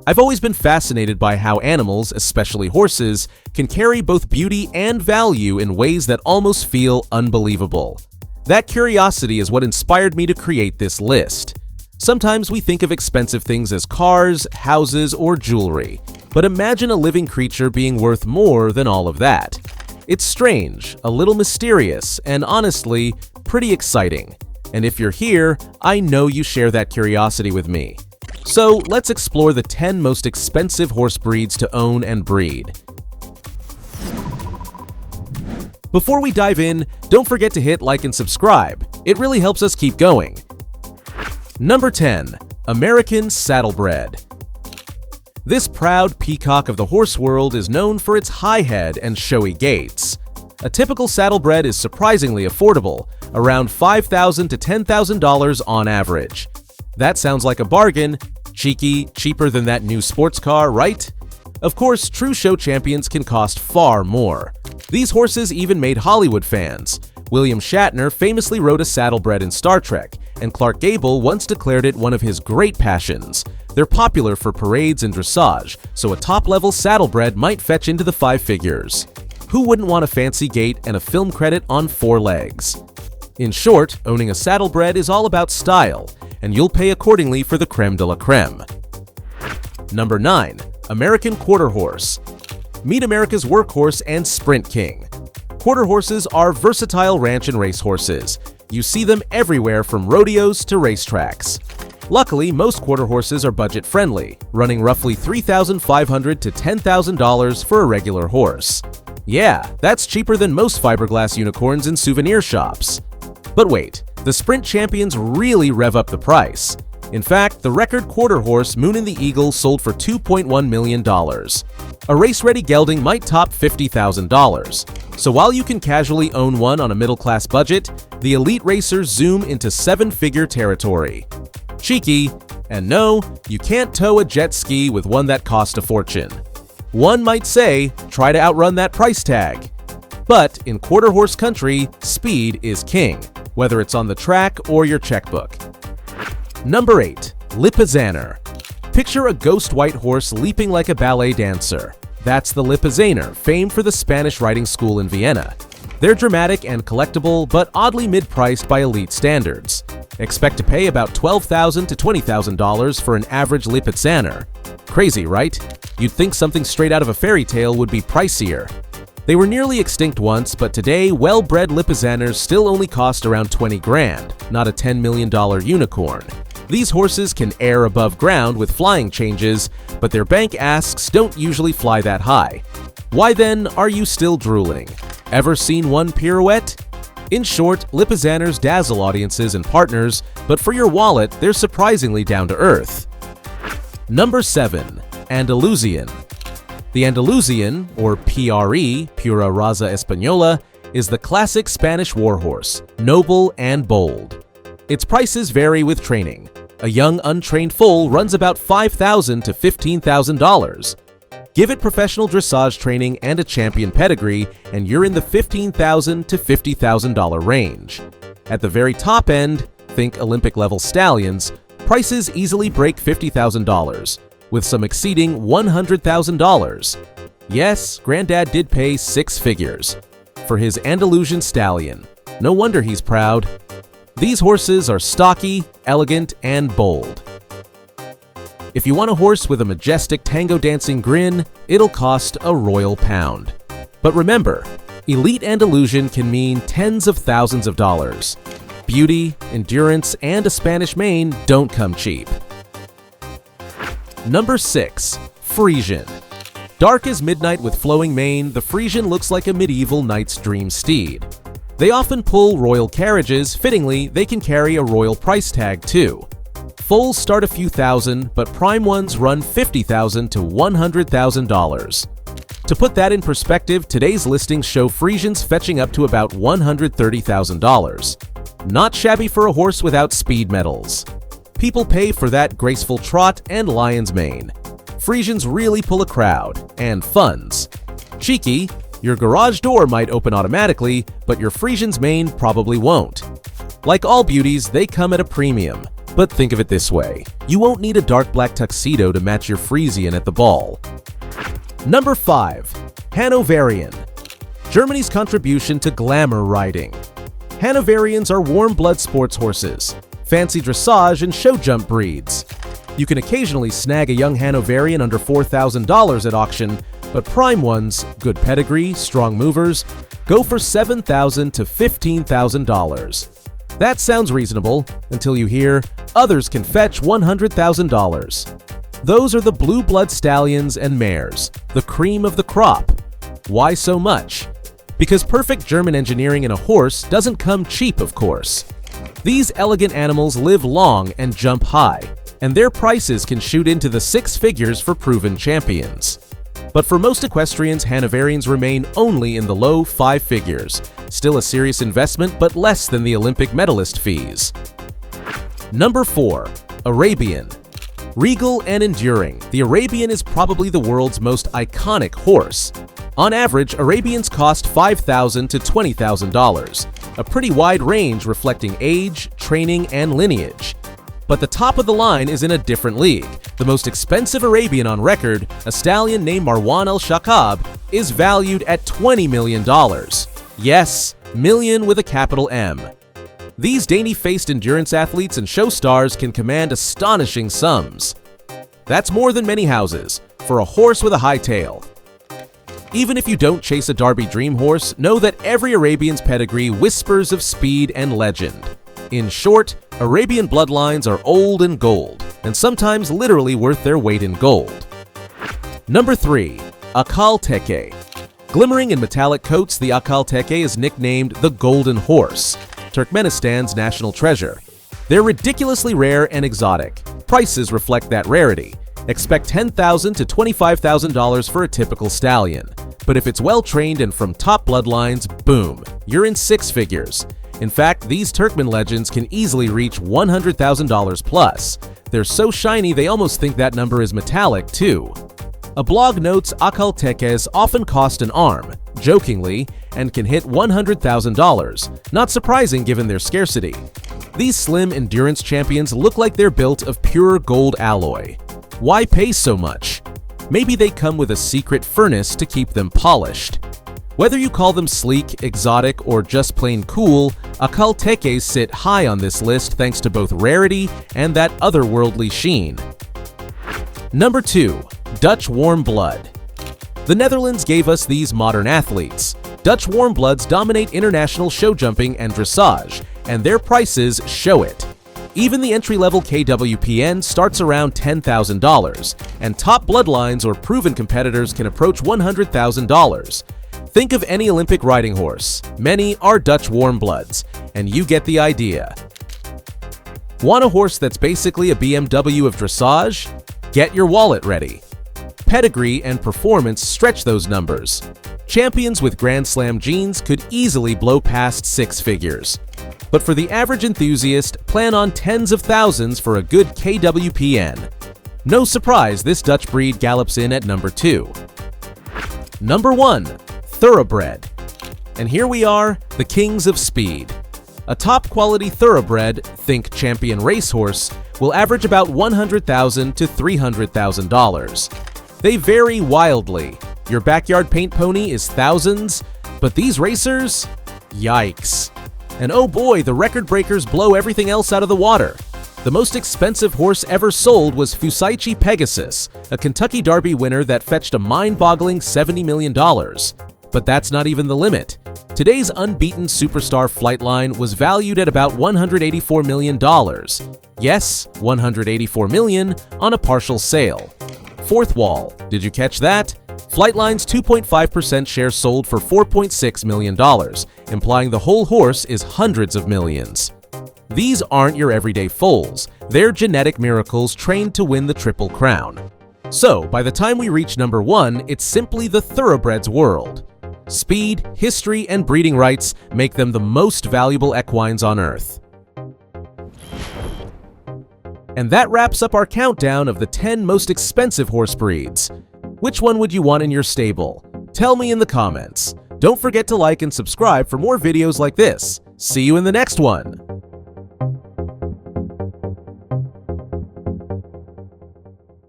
I've always been fascinated by how animals, especially horses, can carry both beauty and value in ways that almost feel unbelievable. That curiosity is what inspired me to create this list. Sometimes we think of expensive things as cars, houses, or jewelry, but imagine a living creature being worth more than all of that. It's strange, a little mysterious, and honestly, pretty exciting. And if you're here, I know you share that curiosity with me. So let's explore the 10 most expensive horse breeds to own and breed. Before we dive in, don't forget to hit like and subscribe. It really helps us keep going. Number 10. American Saddlebred. This proud peacock of the horse world is known for its high head and showy gaits. A typical saddlebred is surprisingly affordable, around $5,000 to $10,000 on average. That sounds like a bargain. Cheeky, cheaper than that new sports car, right? Of course, true show champions can cost far more. These horses even made Hollywood fans. William Shatner famously rode a saddlebred in Star Trek, and Clark Gable once declared it one of his great passions. They're popular for parades and dressage, so a top-level saddlebred might fetch into the 5 figures. Who wouldn't want a fancy gait and a film credit on 4 legs? In short, owning a saddlebred is all about style, and you'll pay accordingly for the creme de la creme. Number 9. American Quarter Horse. Meet America's workhorse and sprint king. Quarter horses are versatile ranch and race horses. You see them everywhere from rodeos to racetracks. Luckily, most quarter horses are budget-friendly, running roughly $3,500 to $10,000 for a regular horse. Yeah, that's cheaper than most fiberglass unicorns in souvenir shops. But wait, the sprint champions really rev up the price. In fact, the record quarter horse Moon and the Eagle sold for $2.1 million. A race-ready gelding might top $50,000. So while you can casually own one on a middle-class budget, the elite racers zoom into 7-figure territory. Cheeky, and no, you can't tow a jet ski with one that cost a fortune. One might say, try to outrun that price tag. But in quarter horse country, speed is king, whether it's on the track or your checkbook. Number 8. Lipizzaner. Picture a ghost white horse leaping like a ballet dancer. That's the Lipizzaner, famed for the Spanish riding school in Vienna. They're dramatic and collectible, but oddly mid-priced by elite standards. Expect to pay about $12,000 to $20,000 for an average Lipizzaner. Crazy, right? You'd think something straight out of a fairy tale would be pricier. They were nearly extinct once, but today, well-bred Lipizzaners still only cost around $20,000, not a $10 million unicorn. These horses can air above ground with flying changes, but their bank asks don't usually fly that high. Why then are you still drooling? Ever seen one pirouette? In short, Lipizzaners dazzle audiences and partners, but for your wallet, they're surprisingly down to earth. Number 7. Andalusian. The Andalusian, or PRE, Pura Raza Española, is the classic Spanish warhorse, noble and bold. Its prices vary with training. A young untrained foal runs about $5,000 to $15,000. Give it professional dressage training and a champion pedigree, and you're in the $15,000 to $50,000 range. At the very top end, think Olympic-level stallions, prices easily break $50,000, with some exceeding $100,000. Yes, Granddad did pay 6 figures for his Andalusian stallion. No wonder he's proud. These horses are stocky, elegant, and bold. If you want a horse with a majestic tango-dancing grin, it'll cost a royal pound. But remember, elite Andalusian can mean tens of thousands of dollars. Beauty, endurance, and a Spanish mane don't come cheap. Number 6. Friesian. Dark as midnight with flowing mane, the Friesian looks like a medieval knight's dream steed. They often pull royal carriages. Fittingly, they can carry a royal price tag too. Foals start a few thousand, but prime ones run $50,000 to $100,000. To put that in perspective, today's listings show Friesians fetching up to about $130,000. Not shabby for a horse without speed medals. People pay for that graceful trot and lion's mane. Friesians really pull a crowd, and funds. Cheeky, your garage door might open automatically, but your Friesian's mane probably won't. Like all beauties, they come at a premium. But think of it this way, you won't need a dark black tuxedo to match your Friesian at the ball. Number 5. Hanoverian. Germany's contribution to glamour riding. Hanoverians are warm-blood sports horses, fancy dressage and show jump breeds. You can occasionally snag a young Hanoverian under $4,000 at auction, but prime ones, good pedigree, strong movers, go for $7,000 to $15,000. That sounds reasonable until you hear others can fetch $100,000. Those are the blue blood stallions and mares, the cream of the crop. Why so much? Because perfect German engineering in a horse doesn't come cheap, of course. These elegant animals live long and jump high, and their prices can shoot into the six figures for proven champions. But for most equestrians, Hanoverians remain only in the low five figures, still a serious investment but less than the Olympic medalist fees. Number 4. Arabian. Regal and enduring, the Arabian is probably the world's most iconic horse. On average, Arabians cost $5,000 to $20,000, a pretty wide range reflecting age, training, and lineage. But the top of the line is in a different league. The most expensive Arabian on record, a stallion named Marwan Al-Shakab, is valued at $20 million. Yes, million with a capital M. These dainty-faced endurance athletes and show stars can command astonishing sums. That's more than many houses for a horse with a high tail. Even if you don't chase a Derby dream horse, know that every Arabian's pedigree whispers of speed and legend. In short, Arabian bloodlines are old and gold, and sometimes literally worth their weight in gold. Number 3. Akal Teke. Glimmering in metallic coats, the Akal Teke is nicknamed the Golden Horse, Turkmenistan's national treasure. They're ridiculously rare and exotic. Prices reflect that rarity. Expect $10,000 to $25,000 for a typical stallion. But if it's well-trained and from top bloodlines, boom, you're in six figures. In fact, these Turkmen legends can easily reach $100,000 plus. They're so shiny they almost think that number is metallic, too. A blog notes Akal Tekes often cost an arm, jokingly, and can hit $100,000, not surprising given their scarcity. These slim endurance champions look like they're built of pure gold alloy. Why pay so much? Maybe they come with a secret furnace to keep them polished. Whether you call them sleek, exotic, or just plain cool, Akal Tekes sit high on this list thanks to both rarity and that otherworldly sheen. Number 2. Dutch Warm Blood. The Netherlands gave us these modern athletes. Dutch warm bloods dominate international show jumping and dressage, and their prices show it. Even the entry-level KWPN starts around $10,000, and top bloodlines or proven competitors can approach $100,000. Think of any Olympic riding horse. Many are Dutch warm bloods, and you get the idea. Want a horse that's basically a BMW of dressage? Get your wallet ready. Pedigree and performance stretch those numbers. Champions with Grand Slam genes could easily blow past six figures. But for the average enthusiast, plan on tens of thousands for a good KWPN. No surprise this Dutch breed gallops in at number 2. Number 1. Thoroughbred. And here we are, the kings of speed. A top-quality thoroughbred, think champion racehorse, will average about $100,000 to $300,000. They vary wildly. Your backyard paint pony is thousands, but these racers? Yikes. And oh boy, the record breakers blow everything else out of the water. The most expensive horse ever sold was Fusaichi Pegasus, a Kentucky Derby winner that fetched a mind-boggling $70 million. But that's not even the limit. Today's unbeaten superstar Flightline was valued at about $184 million. Yes, $184 million on a partial sale. Fourth wall, did you catch that? Flightline's 2.5% share sold for $4.6 million, implying the whole horse is hundreds of millions. These aren't your everyday foals. They're genetic miracles trained to win the Triple Crown. So, by the time we reach number 1, it's simply the thoroughbred's world. Speed, history, and breeding rights make them the most valuable equines on Earth. And that wraps up our countdown of the 10 most expensive horse breeds. Which one would you want in your stable? Tell me in the comments. Don't forget to like and subscribe for more videos like this. See you in the next one!